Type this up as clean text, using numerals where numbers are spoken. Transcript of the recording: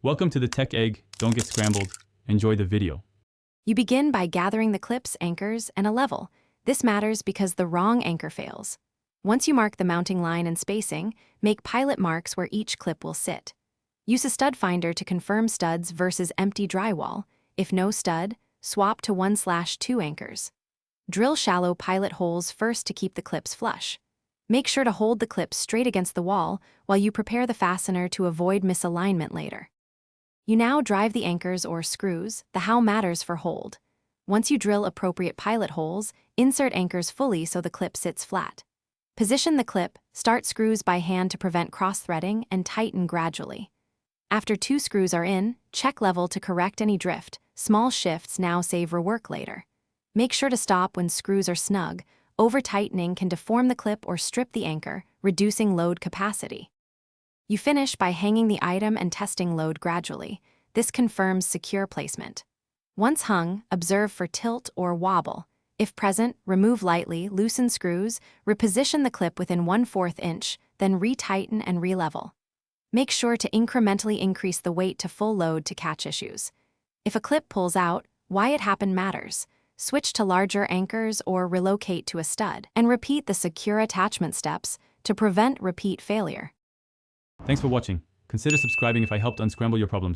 Welcome to the Tech Egg. Don't get scrambled. Enjoy the video. You begin by gathering the clips, anchors, and a level. This matters because the wrong anchor fails. Once you mark the mounting line and spacing, make pilot marks where each clip will sit. Use a stud finder to confirm studs versus empty drywall. If no stud, swap to 1/2 anchors. Drill shallow pilot holes first to keep the clips flush. Make sure to hold the clips straight against the wall while you prepare the fastener to avoid misalignment later. You now drive the anchors or screws. The how matters for hold. Once you drill appropriate pilot holes, insert anchors fully so the clip sits flat. Position the clip, start screws by hand to prevent cross-threading, and tighten gradually. After 2 screws are in, check level to correct any drift. Small shifts now save rework later. Make sure to stop when screws are snug. Over-tightening can deform the clip or strip the anchor, reducing load capacity. You finish by hanging the item and testing load gradually. This confirms secure placement. Once hung, observe for tilt or wobble. If present, remove lightly, loosen screws, reposition the clip within 1/4 inch, then retighten and relevel. Make sure to incrementally increase the weight to full load to catch issues. If a clip pulls out, why it happened matters. Switch to larger anchors or relocate to a stud, and repeat the secure attachment steps to prevent repeat failure. Thanks for watching. Consider subscribing if I helped unscramble your problems.